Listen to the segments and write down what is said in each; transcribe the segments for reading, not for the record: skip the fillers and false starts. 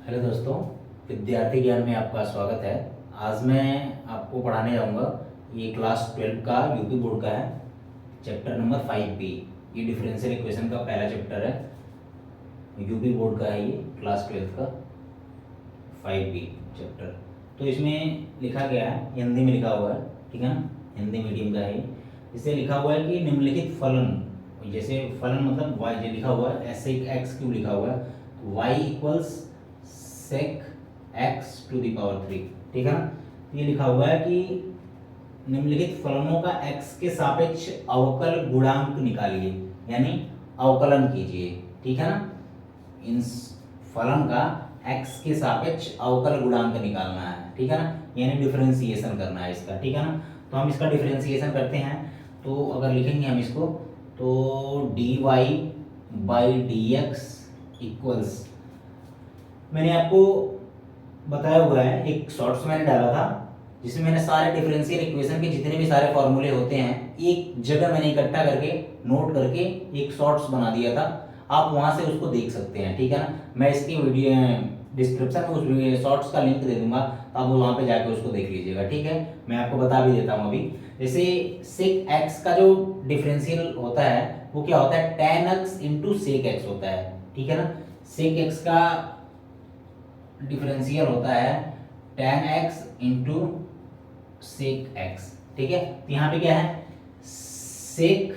Hello दोस्तों, विद्यार्थी ज्ञान में आपका स्वागत है। आज मैं आपको पढ़ाने जाऊंगा। ये क्लास 12 का यूपी बोर्ड का है, चैप्टर नंबर 5B। ये डिफरेंशियल इक्वेशन का पहला चैप्टर है, यूपी बोर्ड का है। ये क्लास 12 का 5B चैप्टर। तो इसमें लिखा गया है, हिंदी में लिखा हुआ है, ठीक है ना, हिंदी मीडियम का है ये। इससे लिखा हुआ है कि निम्नलिखित फलन, जैसे फलन मतलब वाई, जो लिखा हुआ है ऐसे एक्स क्यूब लिखा हुआ है, y equals sec x to the power 3, ठीक है ना। ये लिखा हुआ है कि निम्नलिखित फलनों का एक्स के सापेक्ष अवकल गुणांक निकालिए, यानी अवकलन कीजिए, ठीक है ना। इन फलन का एक्स के सापेक्ष अवकल गुणांक निकालना है, ठीक है ना, यानी डिफरेंशिएशन करना है इसका, ठीक है ना। तो हम इसका डिफरेंशिएशन करते हैं। तो अगर लिखेंगे हम इसको, तो d y by d x equals, मैंने आपको बताया हुआ है, एक शॉर्ट्स मैंने डाला था जिसमें मैंने सारे डिफरेंशियल इक्वेशन के जितने भी सारे फॉर्मूले होते हैं एक जगह मैंने इकट्ठा करके नोट करके एक शॉर्ट्स बना दिया था। आप वहां से उसको देख सकते हैं, ठीक है ना। मैं इसकी वीडियो डिस्क्रिप्शन में उस शॉर्ट्स का लिंक दे दूंगा, तो आप वहां पे जाके उसको देख लीजिएगा, ठीक है। मैं आपको बता भी देता हूँ अभी। जैसे सेक एक्स का जो डिफरेंशियल होता है वो क्या होता है, tan x into sec x होता है, ठीक है ना। सेक एक्स का डिफरेंशियल होता है tan x into sec x, ठीक है। तो यहाँ पे क्या है, सेक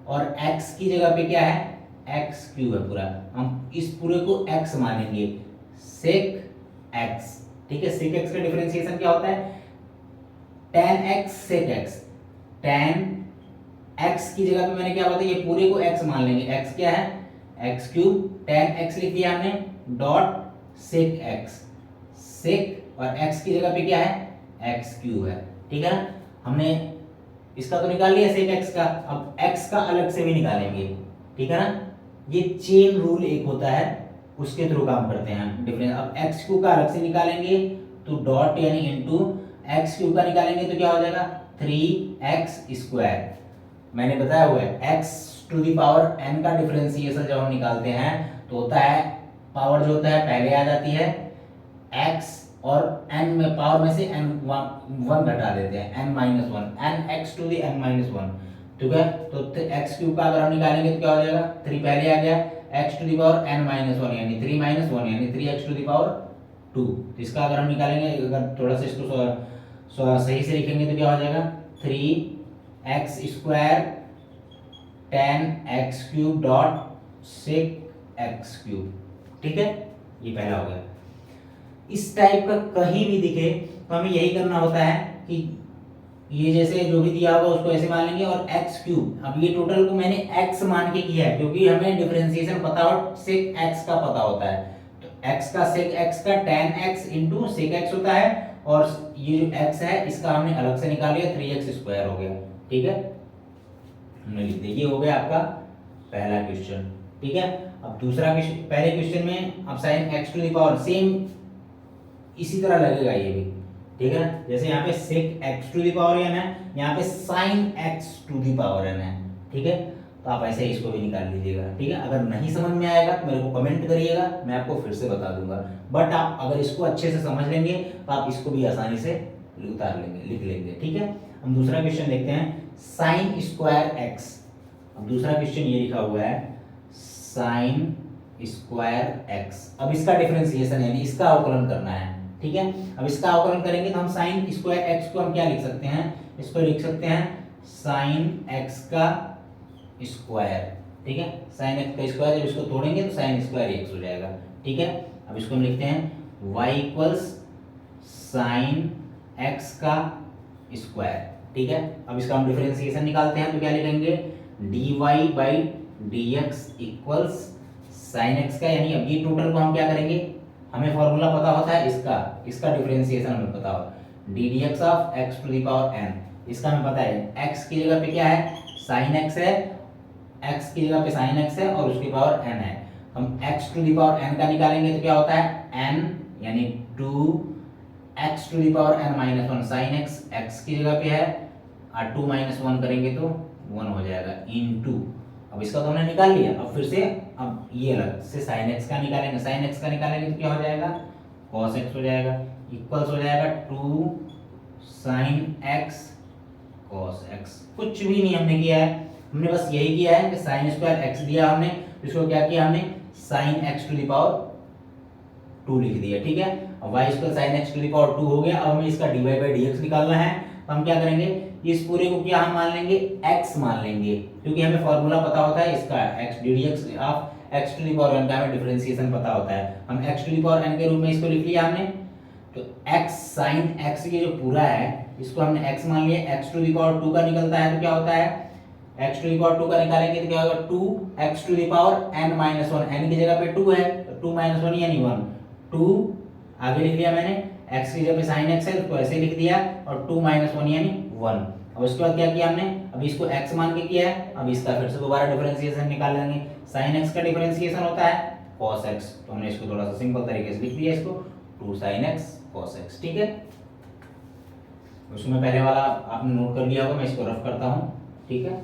और x की जगह पे क्या है, x क्यूब है पूरा। हम इस पूरे को x मानेंगे, सेक x, ठीक है। सेक x का डिफरेंशिएशन क्या होता है, tan x सेक x। tan x की जगह पे मैंने क्या बताया, ये पूरे को x मान लेंगे। x क्या है, x क्यूब, tan x लिख दिया हमने, डॉट सेक x, सेक और x की जगह पे क्या है, x क्यूब है, ठीक है ना। हमने इसका तो निकाल लिया सेक x का, अब x का अलग से भी निकालेंगे, ठीक है ना। ये चेन रूल एक होता है, उसके थ्रू काम करते हैं डिफरेंस। अब x क्यूब का अलग से निकालेंगे तो डॉट यानी इनटू x क्यूब का निकालेंगे तो क्या हो जाएगा, 3x स्क्वायर। मैंने बताया हुआ है x to the power n का डिफरेंशिएशन जब हम निकालते हैं तो होता है, पावर जो होता है पहले आ जाती है x, और n में पावर में से n वन घटा देते हैं, n minus one, n x to the n minus one, ठीक है। तो x क्यूब का अगर हम निकालेंगे तो क्या हो जाएगा, 3 पहले आ गया, x to the power n minus one यानी 3 माइनस वन यानी 3x टू दी पावर 2। तो इसका अगर हम निकालेंगे, अगर थोड़ा सा इसको सही से लिखेंगे तो क्या हो जाएगा, 3x square tan x cube dot sec x cube, ठीक है। ये पहला हो गया। इस टाइप का कहीं भी दिखे तो हमें यही करना होता है कि ये जैसे जो भी दिया होगा उसको ऐसे मान लेंगे, और x क्यूब, अब ये टोटल को मैंने x मान के किया है क्योंकि हमें डिफरेंशिएशन पता हो, सेक x का पता होता है। तो x का सेक x का tan x into sec x होता है, और ये जो x है इसका हमने अलग से निकाल लिया, 3x स्क्वायर हो गया, ठीक है। हमने लिख दिया, ये हो गया आपका पहला क्वेश्चन, ठीक है। अब दूसरा क्वेश्चन, पहले क्वेश्चन में अब sin x to the power same इसी तरह लगेगा ये भी, ठीक है ना। जैसे यहाँ पे sec x to the power n है, यहाँ पे sin x to the power n है, ठीक है। तो आप ऐसे इसको भी निकाल लीजिएगा, ठीक है। अगर नहीं समझ में आएगा तो मेरे को कमेंट करिएगा, मैं आपको फिर से बता दूंगा। बट आप अगर इसको अच्छे से समझ लेंगे तो आप इसको भी आसानी से उतार लेंगे, लिख लेंगे, ठीक है। हम दूसरा क्वेश्चन देखते हैं, साइन स्क्वायर एक्स। अब दूसरा क्वेश्चन ये लिखा हुआ है, साइन स्क्वायर एक्स। अब इसका डिफरेंशिएशन यानी इसका अवकलन करना है, ठीक है। अब इसका अवकलन करेंगे तो हम साइन स्क्वायर एक्स को हम क्या लिख सकते हैं, इसको लिख सकते हैं साइन एक्स का स्क्वायर, ठीक है। साइन एक्स का स्क्वायर, जब इसको तोड़ेंगे तो साइन स्क्वायर एक्स हो जाएगा, ठीक है। अब इसको हम लिखते हैं y इक्वल्स साइन एक्स का स्क्वायर, ठीक है। अब इसका हम डिफरेंशिएशन निकालते हैं तो क्या लिखेंगे, dy by d x equals sine x का, यानी अब ये टोटल को हम क्या करेंगे, हमें फॉर्मूला पता होता है इसका डिफरेंशिएशन हमें पता हो, d d x of x to the power n, इसका हमें पता है x की जगह पे क्या है, साइन x है, x की जगह पे साइन x है और उसकी पावर n है। हम x to the power n का निकालेंगे तो क्या होता है, n यानी 2x to the power n minus one, sine x की जगह पे है, और 2 माइनस वन करेंगे तो 1 हो जाएगा, इंटू अब इसका तो हमने निकाल लिया, अब फिर से अब ये अलग से sin x का निकालेंगे, sin x का निकालेंगे तो क्या हो जाएगा, cos x हो जाएगा, इक्वल्स हो जाएगा 2 sin x cos x। कुछ भी नहीं हमने किया है, हमने बस यही किया है कि sin स्क्वायर x दिया हमने, इसको क्या किया हमने sin x to the power 2 लिख दिया, ठीक है। अब y square sin x to the power 2 हो गया। अब हमें इसका dy बाई dx निकालना है, तो हम क्या करेंगे, इस पूरे को क्या हम मान लेंगे, x मान लेंगे, क्योंकि हमें फॉर्मूला पता होता है इसका x ddx of x to the power n का हमें डिफरेंशिएशन पता होता है। हम x to the power n के रूप में इसको लिख लिया हमने, तो x sin x ये जो पूरा है इसको हमने x मान लिया, x टू द पावर 2 का निकलता है तो क्या होता है, x टू द पावर 2 का निकालेंगे तो क्या होगा 2x to the power n minus 1, n की जगह पे 2 है तो 2 माइनस 1 यानी 1, 2 आगे लिख लिया मैंने, x की जगह पे sin x है तो ऐसे लिख दिया, और 2 माइनस 1 यानी 1। अब उसके बाद क्या किया हमने, अब इसको x मान के किया है, अब इसका फिर से दोबारा डिफरेंशिएशन निकाल लेंगे। sin x का डिफरेंशिएशन होता है cos x, तो हमने इसको थोड़ा सा सिंपल तरीके से लिख दिया इसको 2 sin x cos x, ठीक है। उसमें पहले वाला आपने नोट कर लिया होगा, मैं इसको रफ करता हूं, ठीक है।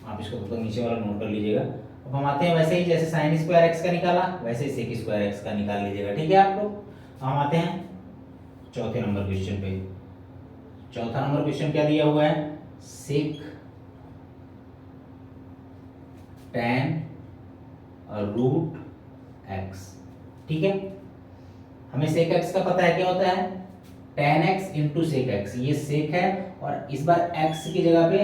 आप इसको तो नीचे वाला नोट कर लीजिएगा। अब हम आते हैं वैसे ही जैसे sin स्क्वायर x का निकाला वैसे ही sec स्क्वायर x का निकाल लीजिएगा, ठीक है आप लोग। हम आते हैं चौथे नंबर क्वेश्चन पे। चौथा नंबर क्वेश्चन क्या दिया हुआ है, sec tan रूट x, ठीक है। हमें sec x का पता है क्या होता है, tan x into sec x, ये sec है और इस बार x की जगह पे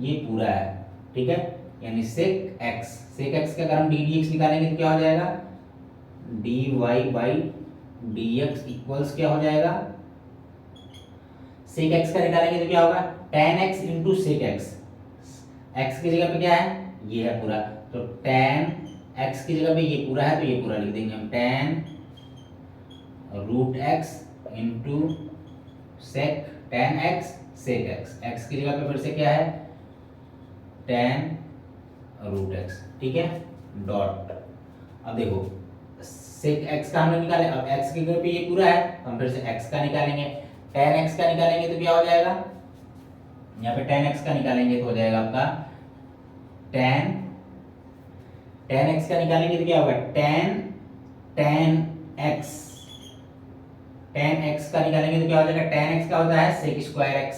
ये पूरा है, ठीक है, यानी sec x का अगर हम ddx निकालेंगे तो क्या हो जाएगा, dy बाई dx इक्वल्स क्या हो जाएगा, sec x का निकालेंगे तो क्या होगा tan x into sec x, x की जगह पे क्या है ये है पूरा, तो tan x की जगह पे ये पूरा है तो ये पूरा लिख देंगे हम, tan root x into sec tan x sec x, x की जगह पे फिर से क्या है tan रूट x, ठीक है, डॉट। अब देखो sec x का हमने निकाले, अब x की जगह पे ये पूरा है तो हम फिर से x का निकालेंगे, tan x का निकालेंगे तो क्या हो जाएगा, यहाँ पे tan x का निकालेंगे तो हो जाएगा आपका tan x का निकालेंगे तो क्या होगा tan x का निकालेंगे तो क्या हो जाएगा, tan x का होता है sec square x,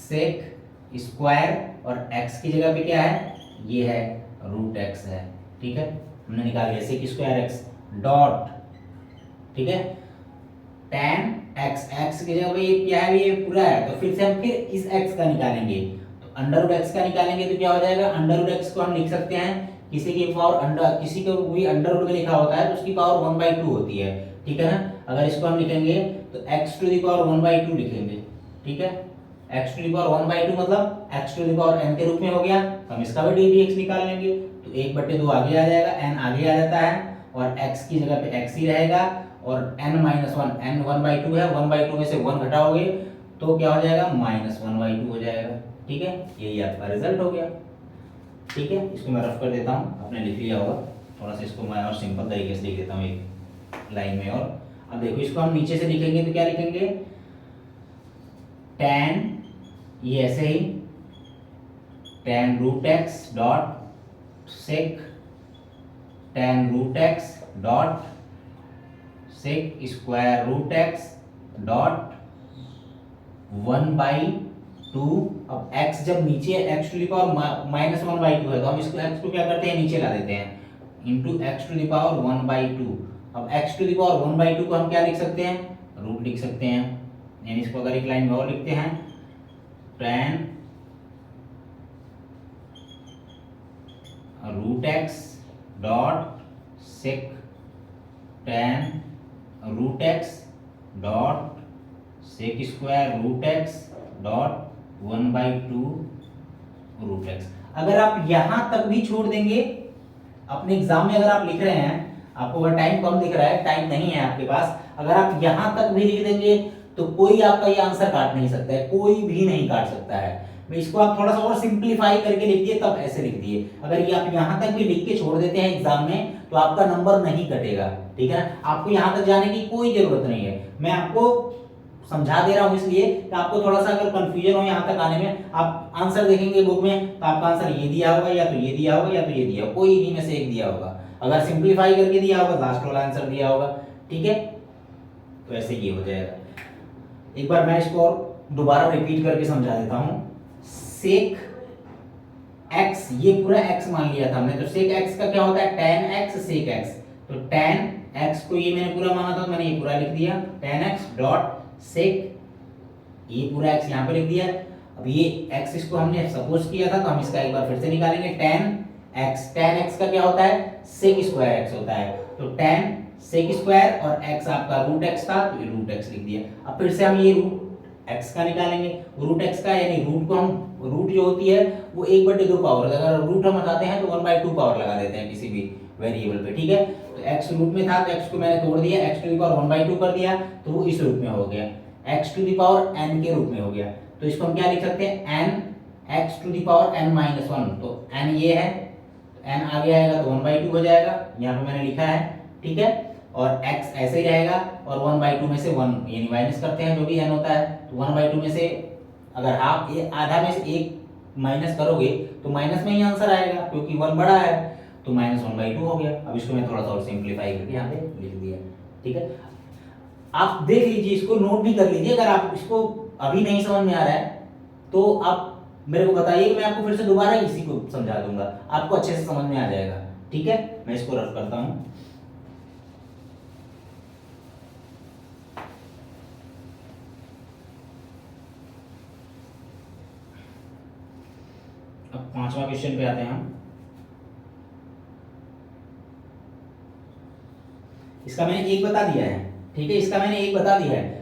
sec square और x की जगह पे क्या है ये है रूट x है, ठीक है, हमने निकाल लिया sec स्क्वायर x डॉट, ठीक है, tan x की जगह पे ये क्या है, ये पूरा है, तो फिर से हम फिर इस x का निकालेंगे, तो अंडर रूट x का निकालेंगे तो क्या हो जाएगा, अंडर रूट x को हम लिख सकते हैं किसी की पावर अंडर, किसी को भी अंडर रूट में लिखा होता है तो उसकी पावर 1/2 होती है, ठीक है ना। अगर इसको हम लिखेंगे तो x टू द पावर 1/2 लिखेंगे, ठीक है, x टू द पावर 1/2 मतलब x to the power n के रूप में हो गया, तो हम इसका भी dx निकाल लेंगे, तो 1/2 आगे आ जाएगा, n आगे आ जाता है और x की जगह पे x ही रहेगा, और n माइनस 1, n 1/2 है, 1/2 में से 1 घटाओगे तो क्या हो जाएगा -1/2 हो जाएगा, ठीक है, यही आपका रिजल्ट हो गया, ठीक है। इसको मैं रफ कर देता हूँ, आपने लिख लिया होगा, थोड़ा सा इसको मैं और सिंपल तरीके से लिख देता हूँ एक लाइन में। और अब देखो इसको हम नीचे से लिखेंगे तो क्या लिखेंगे, tan, ये ऐसे ही tan root x dot sec tan root x dot sec square root x dot 1/2। अब x जब नीचे x टू द पावर -1/2 है तो हम इसको x को क्या करते हैं नीचे ला देते हैं into x to the power 1/2। अब x टू द पावर 1/2 को हम क्या लिख सकते हैं, रूट लिख सकते हैं, यानी इसको अगर एक लाइन में और लिखते हैं tan root x dot sec tan root x dot sec square root x dot 1/2 root x। अगर आप यहां तक भी छोड़ देंगे अपने एग्जाम में, अगर आप लिख रहे हैं, आपको अगर टाइम कम दिख रहा है, टाइम नहीं है आपके पास, अगर आप यहां तक भी लिख देंगे तो कोई आपका ये आंसर काट नहीं सकता है, कोई भी नहीं काट सकता है। इसको आप थोड़ा सा और सिंप्लीफाई करके लिख दिए, तब ऐसे लिख दिए। अगर ये आप यहां तक भी लिख के छोड़ देते हैं एग्जाम में तो आपका नंबर नहीं कटेगा, ठीक है ना। आपको यहां तक जाने की कोई जरूरत नहीं है, मैं आपको समझा दे रहा हूँ इसलिए कि आपको थोड़ा सा अगर कंफ्यूजन हो यहाँ तक आने में, आप आंसर देखेंगे बुक में तो आपका आंसर ये दिया होगा, या तो ये दिया होगा, या तो ये दिया होगा, कोई इन्हीं में से एक दिया होगा। अगर सिंप्लीफाई करके दिया होगा लास्ट वाला आंसर दिया होगा, ठीक है। तो ऐसे ये हो जाएगा। एक बार मैं इसको दोबारा रिपीट करके समझा देता हूं। सेक एक्स, ये पूरा एक्स मान लिया था हमने, तो सेक एक्स का क्या होता है, टेन एक्स सेक एक्स। तो टेन एक्स को ये मैंने पूरा माना था, तो मैंने ये पूरा लिख दिया, टेन एक्स डॉट सेक, ये पूरा एक्स यहाँ पे लिख दिया। अब ये एक्स इसको हमने सपोज किया था, तो हम इसका एक बार फिर से निकालेंगे। टेन एक्स का क्या होता है, सेक स्क्वायर एक्स होता है। तो टेन सेक स्क्वायर और एक्स आपका रूट एक्स था, तो ये रूट एक्स लिख दिया। अब फिर से हम ये रूट एक्स का निकालेंगे, रूट एक्स का, यानी रूट को हम, रूट जो होती है वो 1/2 पावर, अगर रूट हम हटाते हैं तो 1/2 पावर लगा देते हैं किसी भी वेरिएबल पे, ठीक है। तो एक्स रूट में था, तो एक्स को मैंने तोड़ दिया, एक्स टू द पावर 1/2 कर दिया, तो वो इस रूप में हो गया, x to the power n के रूप में हो गया। तो इसको हम क्या लिख सकते हैं, n x to the power n minus 1। तो एन ये है, एन आगे आएगा तो 1/2 हो जाएगा, यहाँ पे मैंने लिखा है, ठीक है। और x ऐसे ही रहेगा, और 1/2 में से 1 यानी माइनस करते हैं जो भी n होता है, तो 1/2 में से अगर हाफ, ये आधा में से एक माइनस करोगे तो माइनस में ही आंसर आएगा, क्योंकि 1 बड़ा है, तो -1/2 हो गया। अब इसको मैं थोड़ा सा और सिंप्लीफाई करके यहाँ पे लिख दिया, ठीक है। आप देख लीजिए, इसको नोट भी कर लीजिए। अगर आप इसको अभी नहीं समझ में आ रहा है तो आप मेरे को बताइए, मैं आपको फिर से दोबारा इसी को समझा दूंगा, आपको अच्छे से समझ में आ जाएगा, ठीक है। मैं इसको रफ करता हूँ। अब 5वां क्वेश्चन पे आते हैं हम। इसका मैंने एक बता दिया है, ठीक है, इसका मैंने एक बता दिया है।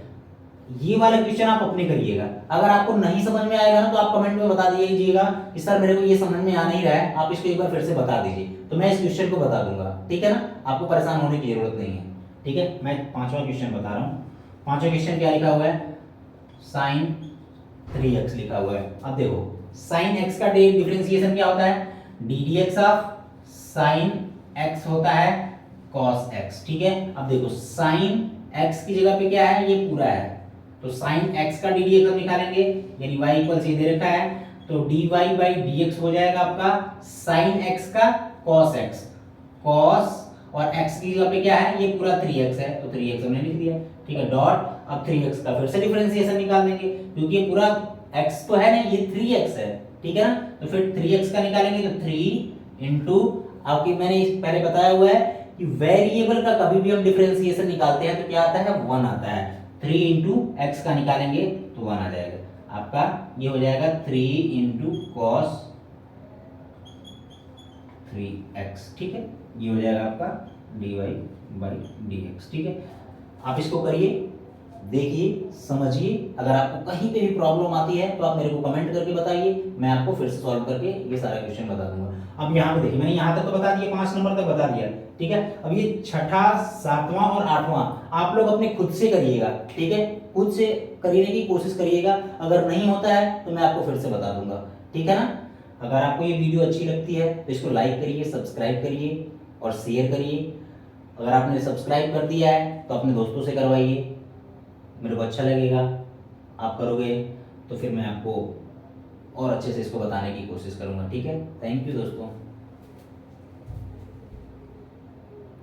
ये वाला क्वेश्चन आप अपने करिएगा। अगर आपको नहीं समझ में आएगा ना, तो आप कमेंट में बता दीजिएगा कि सर मेरे को ये समझ में आ नहीं रहा है, आप इसको एक बार फिर से बता दीजिए, तो मैं इस क्वेश्चन को बता दूंगा, ठीक है ना। आपको परेशान होने की जरूरत नहीं है, ठीक है। मैं 5वां क्वेश्चन बता रहा हूँ। 5वां क्वेश्चन क्या लिखा हुआ है, साइन 3x लिखा हुआ है। अब देखो, साइन x का डिफरेंशिएशन क्या होता है, D d x of sine x होता है cos x, ठीक है। अब देखो, साइन x की जगह पे क्या है, ये पूरा है, तो साइन x का डी डी एक्स हम निकालेंगे, यानी y इक्वल से दे रखा है, तो dy बाई डी एक्स हो जाएगा आपका साइन x का cos x, cos, और x की जगह पे क्या है, ये पूरा 3x है, तो 3x हमने लिख दिया, ठीक है, डॉट। अब 3x का फिर से डिफरेंशिएशन निकाल देंगे, क्योंकि ये पूरा x तो है ना, ये 3x है, ठीक है ना। तो फिर 3x का निकालेंगे, तो 3 इंटू, आपकी मैंने पहले बताया हुआ है कि वेरिएबल का कभी भी हम डिफरेंशिएशन निकालते हैं तो क्या आता है, 1 आता है। 3 इंटू एक्स का निकालेंगे तो 1 आ जाएगा आपका, ये हो जाएगा 3 इंटू कॉस 3x, ठीक है। ये हो जाएगा आपका dy बाई dx, ठीक है। आप इसको करिए, देखिए, समझिए। अगर आपको कहीं पे भी प्रॉब्लम आती है तो आप मेरे को कमेंट करके बताइए, मैं आपको फिर से सॉल्व करके ये सारा क्वेश्चन बता दूंगा। अब यहाँ पे देखिए, मैंने यहाँ तक तो बता दिया, 5 नंबर तक बता दिया, ठीक है। अब ये 6ठा 7वां और 8वां आप लोग अपने खुद से करिएगा, ठीक है, खुद से करने की कोशिश करिएगा। अगर नहीं होता है तो मैं आपको फिर से बता दूंगा, ठीक है ना। अगर आपको ये वीडियो अच्छी लगती है तो इसको लाइक करिए, सब्सक्राइब करिए और शेयर करिए। अगर आपने सब्सक्राइब कर दिया है तो अपने दोस्तों से करवाइए, मेरे को अच्छा लगेगा। आप करोगे तो फिर मैं आपको और अच्छे से इसको बताने की कोशिश करूंगा, ठीक है। थैंक यू दोस्तों।